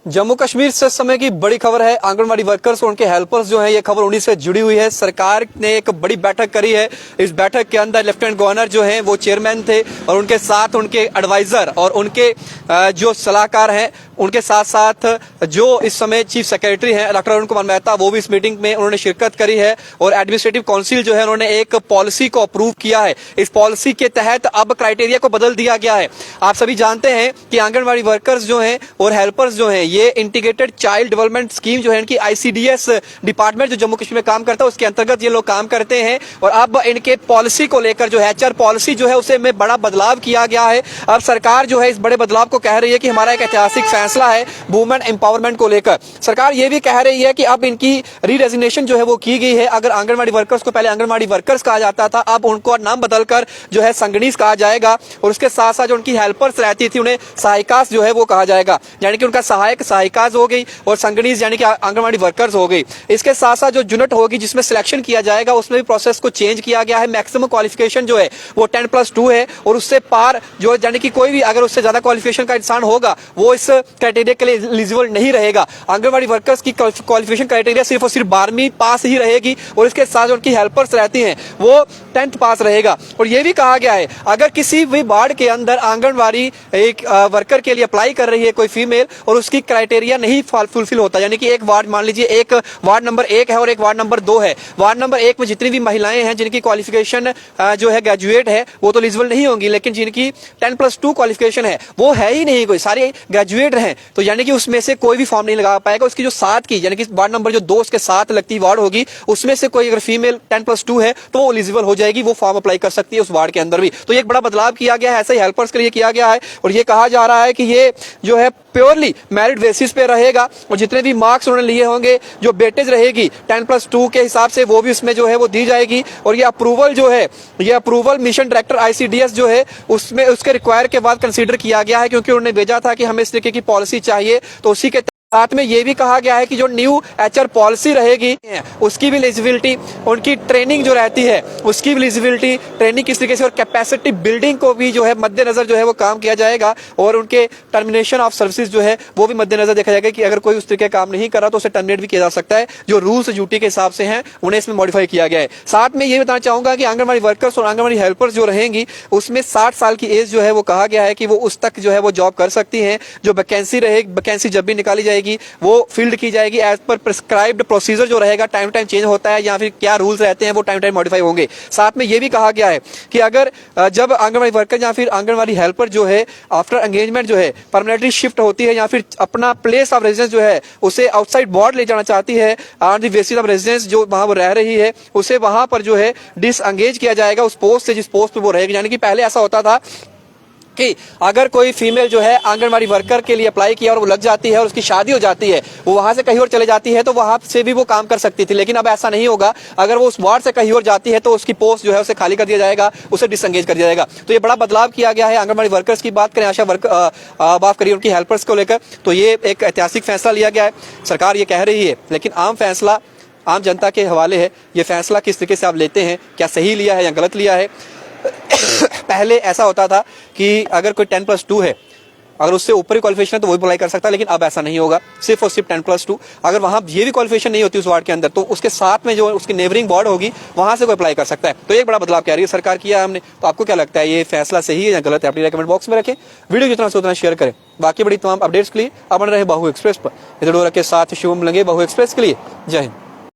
जम्मू कश्मीर से समय की बड़ी खबर है। आंगनवाड़ी वर्कर्स और उनके हेल्पर्स जो हैं, ये खबर उन्हीं से जुड़ी हुई है। सरकार ने एक बड़ी बैठक करी है। इस बैठक के अंदर लेफ्टिनेंट गवर्नर जो हैं वो चेयरमैन थे और उनके साथ उनके एडवाइजर और उनके जो सलाहकार हैं, उनके साथ साथ जो इस समय चीफ सेक्रेटरी हैं डॉक्टर अरुण कुमार मेहता, वो भी इस मीटिंग में उन्होंने शिरकत करी है। और एडमिनिस्ट्रेटिव काउंसिल जो है उन्होंने एक पॉलिसी को अप्रूव किया है। इस पॉलिसी के तहत अब क्राइटेरिया को बदल दिया गया है। आप सभी जानते हैं कि आंगनवाड़ी वर्कर्स जो हैं और हेल्पर्स जो हैं, ये इंटीग्रेटेड चाइल्ड डेवलपमेंट स्कीम जो है इनकी ICDS डिपार्टमेंट जो जम्मू कश्मीर में काम करता है उसके अंतर्गत ये लोग काम करते हैं। और अब इनके पॉलिसी को लेकर जो है HR पॉलिसी जो है उसे में बड़ा बदलाव किया गया है। अब सरकार जो है इस बड़े बदलाव को कह रही है कि हमारा एक ऐतिहासिक फैसला है वुमेन एम्पावरमेंट को लेकर। सरकार ये भी कह रही है कि अब इनकी री-डेजिग्नेशन जो है वो की गई है। अगर आंगनवाड़ी वर्कर्स को पहले आंगनवाड़ी वर्कर्स कहा जाता था, अब उनको नाम बदलकर जो है संगनीज कहा जाएगा। और उसके साथ साथ जो उनकी हेल्पर्स रहती थी उन्हें सहायिकास जो है वो कहा जाएगा, यानी कि उनका सहायक सहायिकास हो गई और संगनीज यानी कि आंगनवाड़ी वर्कर्स हो गई। इसके साथ साथ जो यूनिट होगी जिसमें सिलेक्शन किया जाएगा उसमें भी प्रोसेस को चेंज किया गया है। मैक्सिमम क्वालिफिकेशन जो है वो 10+2 है और उससे पार जो यानी कि कोई भी अगर उससे ज्यादा क्वालिफिकेशन का इंसान होगा वो इस क्राइटेरिया के लिए एलिजिबल नहीं रहेगा। आंगनवाड़ी वर्कर्स की क्वालिफिकेशन क्राइटेरिया सिर्फ और सिर्फ 12वीं पास ही रहेगी और इसके साथ जो उनकी हेल्पर्स रहती हैं वो 10th पास रहेगा। और ये भी कहा गया है अगर किसी भी वार्ड के अंदर आंगनवाड़ी एक वर्कर के लिए अप्लाई कर रही है कोई फीमेल और उसकी क्राइटेरिया नहीं फुलफिल होता, यानी कि एक वार्ड मान लीजिए एक वार्ड नंबर 1 है और एक वार्ड नंबर 2 है। वार्ड नंबर 1 में जितनी भी महिलाएं हैं जिनकी क्वालिफिकेशन जो है ग्रेजुएट है वो तो एलिजिबल नहीं होंगी, लेकिन जिनकी 10+2 क्वालिफिकेशन है वो है ही नहीं, कोई सारे ग्रेजुएट हैं, तो यानी कि उसमें से कोई भी फॉर्म नहीं लगा पाएगा। उसकी जो 7 की यानी कि वार्ड नंबर जो 2 उसके 7 लगती वार्ड होगी उसमें से कोई अगर फीमेल 10+2 है तो वो एलिजिबल हो जाएगी, वो फॉर्म अप्लाई कर सकती है उस वार्ड के अंदर भी। तो ये एक बड़ा बदलाव किया गया है, ऐसे ही हेल्पर्स के लिए किया गया है। और ये कहा जा रहा है कि ये जो है प्योरली मेरिट बेसिस पे रहेगा और जितने भी मार्क्स उन्होंने लिए होंगे जो वेटेज रहेगी 10+2 के हिसाब से वो भी उसमें जो है वो दी जाएगी। और ये अप्रूवल जो है, ये अप्रूवल मिशन डायरेक्टर ICDS जो है उसमें उसके रिक्वायर के बाद कंसीडर किया गया है, क्योंकि उन्होंने भेजा था कि हमें इस तरीके की पॉलिसी चाहिए। तो उसी के साथ में ये भी कहा गया है कि जो न्यू HR पॉलिसी रहेगी उसकी भी एलिजिबिलिटी, उनकी ट्रेनिंग जो रहती है उसकी भी एलिजिबिलिटी, ट्रेनिंग किस तरीके से और कैपेसिटी बिल्डिंग को भी जो है मद्देनजर जो है वो काम किया जाएगा। और उनके टर्मिनेशन ऑफ सर्विसेज जो है वो भी मद्देनजर देखा जाएगा कि अगर कोई उस तरीके काम नहीं कर रहा तो उसे टर्मिनेट भी किया जा सकता है। जो रूल्स ड्यूटी के हिसाब से हैं उन्हें इसमें मॉडिफाई किया गया है। साथ में ये बताना चाहूंगा कि आंगनवाड़ी वर्कर्स और आंगनवाड़ी हेल्पर्स जो रहेंगी उसमें 60 साल की एज जो है वो कहा गया है कि वो उस तक जो है वो जॉब कर सकती हैं। जो वैकेंसी रहेगी, वैकेंसी जब भी निकाली जाएगी वो फील्ड की जाएगी एज पर प्रिस्क्राइब्ड प्रोसीजर जो रहेगा, टाइम टाइम चेंज होता है या फिर क्या रूल्स रहते हैं वो टाइम टाइम मॉडिफाई होंगे। साथ में ये भी कहा गया है कि अगर जब आंगनवाड़ी वर्कर या फिर आंगनवाड़ी हेल्पर जो है आफ्टर एंगेजमेंट जो है परमानेंटली शिफ्ट होती है या फिर अपना प्लेस ऑफ रेजिडेंस जो है उसे आउटसाइड वार्ड ले जाना चाहती है, on the basis of residence जो वहां वो रह रही है उसे वहां पर जो है डिसएंगेज किया जाएगा उस पोस्ट से जिस पोस्ट पे वो रहेगी। यानी कि पहले ऐसा होता था कि अगर कोई फीमेल जो है आंगनवाड़ी वर्कर के लिए अप्लाई किया और वो लग जाती है और उसकी शादी हो जाती है, वो वहां से कहीं और चले जाती है तो वहां से भी वो काम कर सकती थी, लेकिन अब ऐसा नहीं होगा। अगर वो उस वार्ड से कहीं और जाती है तो उसकी पोस्ट जो है उसे खाली कर दिया जाएगा, उसे डिसएंगेज कर दिया जाएगा। तो ये बड़ा बदलाव किया गया है। आंगनवाड़ी वर्कर्स की बात करें, आशा वर्कर माफ करिए उनकी हेल्पर्स को लेकर, तो ये एक ऐतिहासिक फैसला लिया गया है। सरकार ये कह रही है, लेकिन आम फैसला आम जनता के हवाले है। ये फैसला किस तरीके से आप लेते हैं, क्या सही लिया है या गलत लिया है। पहले ऐसा होता था कि अगर कोई 10+2 है, अगर उससे ऊपर ही क्वालिफिकेशन है तो वो भी अप्लाई कर सकता है, लेकिन अब ऐसा नहीं होगा। सिर्फ और सिर्फ 10+2, अगर वहां ये भी क्वालिफिकेशन नहीं होती उस वार्ड के अंदर तो उसके साथ में जो उसकी नेबरिंग वार्ड होगी वहां से कोई अप्लाई कर सकता है। तो एक बड़ा बदलाव कह रही है सरकार किया है हमने। तो आपको क्या लगता है, ये फैसला सही है या गलत है? अपनी कमेंट बॉक्स में रखें। वीडियो जितना से उतना शेयर करें। बाकी बड़ी तमाम अपडेट्स के लिए आप बने रहे बाहु एक्सप्रेस पर। इधर के साथ शुभम लगे बाहु एक्सप्रेस के लिए। जय हिंद।